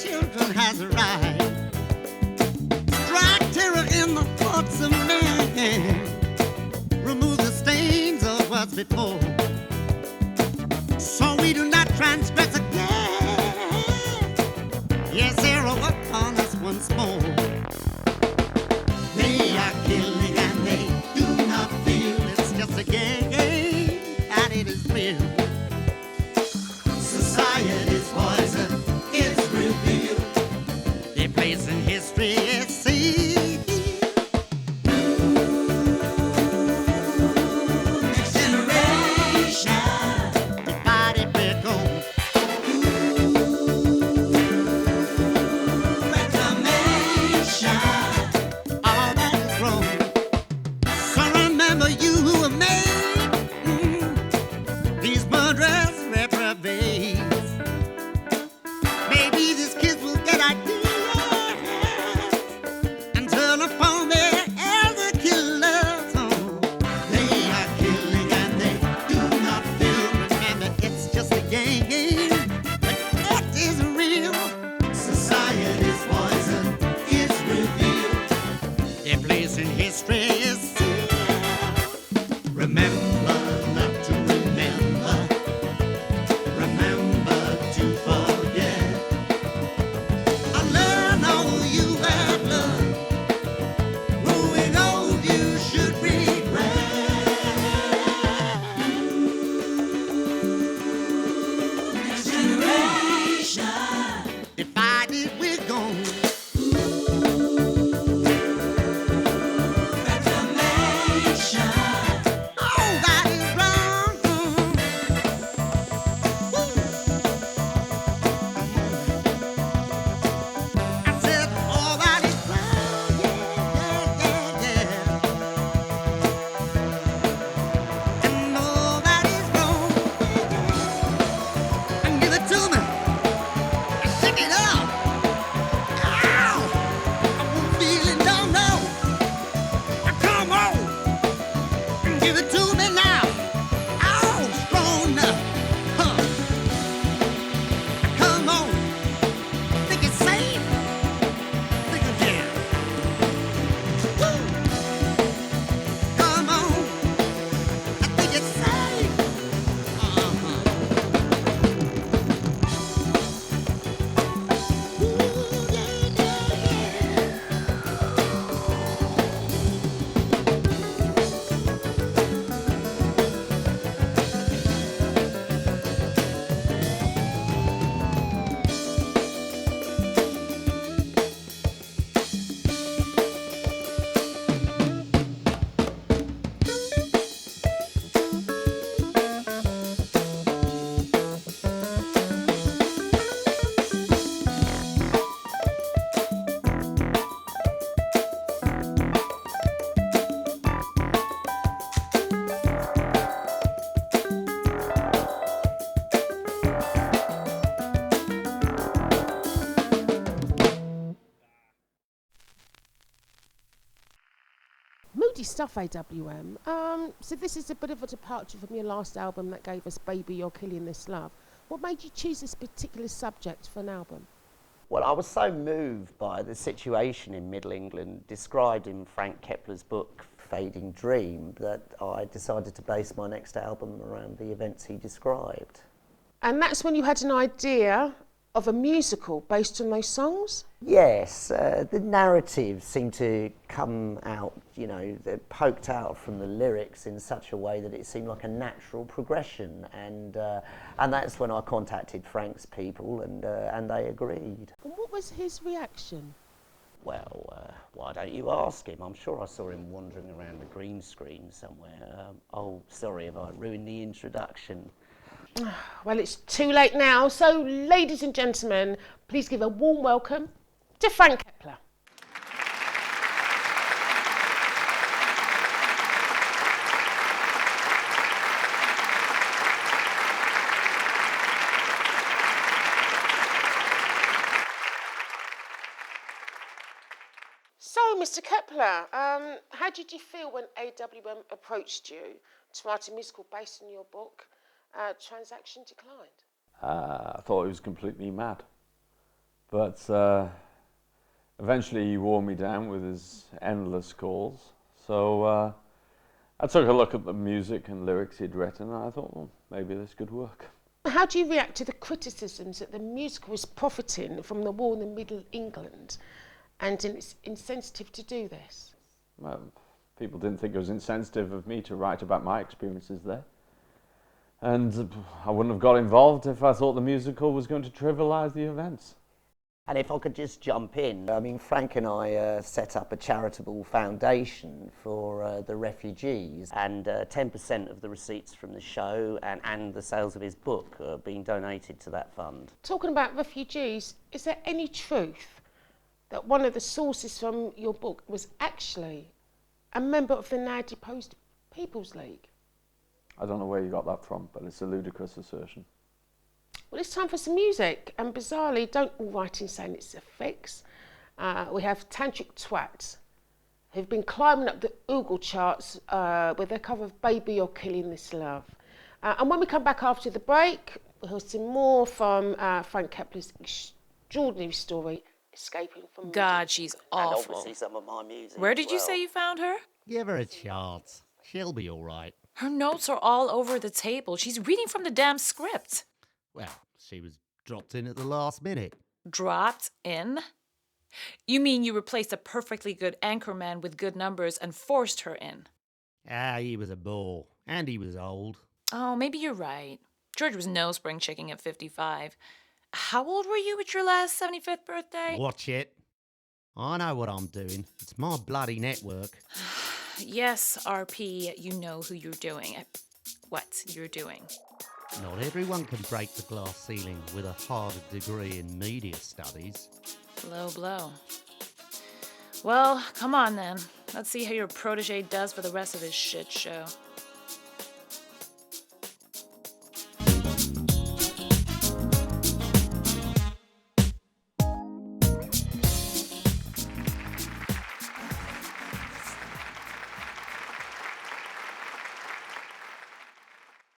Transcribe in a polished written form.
children has arrived. Strike terror in the hearts of man. Remove the stains of what's before. So we do not transgress again. Yes, zero upon us once more. They are killing and they do not feel it's just a game and it is real. Society's poison is revealed. Their place in history is seen. Next generation, divided we're gone. Reclamation, all that is wrong. So remember you who were made these murderous reprobates. Maybe these kids will get ideas and turn upon their elder killers. Oh, they are killing and they do not feel. Remember, it's just a game, but it is real. Society's poison is revealed. Their place in history is sealed. Remember not to remember. Remember to forget. Unlearn all you have learned. Growing old, you should regret. Next generation, divided we're gone. Reclamation, all that is wrong. I said all that is wrong. Yeah. And all that is wrong. And give it to me. Shake it up. Ow! I'm feeling down now. Come on. Give it to me now. Ow! Strong now. Huh. Come on. Think it's safe? Think again. Woo! Come on. I think it's safe. Uh-huh. Ooh, yeah. Moody stuff, AWM. So this is a bit of a departure from your last album that gave us Baby You're Killing This Love. What made you choose this particular subject for an album? Well, I was so moved by the situation in Middle England described in Frank Kepler's book Fading Dream that I decided to base my next album around the events he described. And that's when you had an idea of a musical based on those songs? Yes, the narrative seemed to come out, they're poked out from the lyrics in such a way that it seemed like a natural progression, and that's when I contacted Frank's people, and they agreed. And what was his reaction? Well, why don't you ask him? I'm sure I saw him wandering around the green screen somewhere. Oh, sorry if I ruined the introduction. Well, it's too late now, so ladies and gentlemen, please give a warm welcome to Frank Kepler. So, Mr. Kepler, how did you feel when AWM approached you to write a musical based on your book, Transaction Declined? I thought it was completely mad. But eventually he wore me down with his endless calls. So I took a look at the music and lyrics he'd written, and I thought, well, maybe this could work. How do you react to the criticisms that the musical is profiting from the war in the Middle England and it's insensitive to do this? Well, people didn't think it was insensitive of me to write about my experiences there. And I wouldn't have got involved if I thought the musical was going to trivialise the events. And if I could just jump in, I mean, Frank and I set up a charitable foundation for the refugees, and 10% of the receipts from the show and the sales of his book are being donated to that fund. Talking about refugees, is there any truth that one of the sources from your book was actually a member of the now deposed People's League? I don't know where you got that from, but it's a ludicrous assertion. Well, it's time for some music, and bizarrely, don't all write in saying it's a fix. We have Tantric Twat, who've been climbing up the Oogle charts with their cover of Baby You're Killing This Love. And when we come back after the break, we'll hear some more from Frank Kepler's extraordinary story, Escaping from... God, she's And awful. obviously some of my music. Where as did you well. say you found her? Give her a chance. She'll be all right. Her notes are all over the table. She's reading from the damn script. Well, she was dropped in at the last minute. Dropped in? You mean you replaced a perfectly good anchorman with good numbers and forced her in? Ah, he was a bore. And he was old. Oh, maybe you're right. George was no spring chicken at 55. How old were you at your last 75th birthday? Watch it. I know what I'm doing. It's my bloody network. Yes, RP, you know who you're doing. What you're doing. Not everyone can break the glass ceiling with a harder degree in media studies. Low blow. Well, come on then. Let's see how your protege does for the rest of his shit show.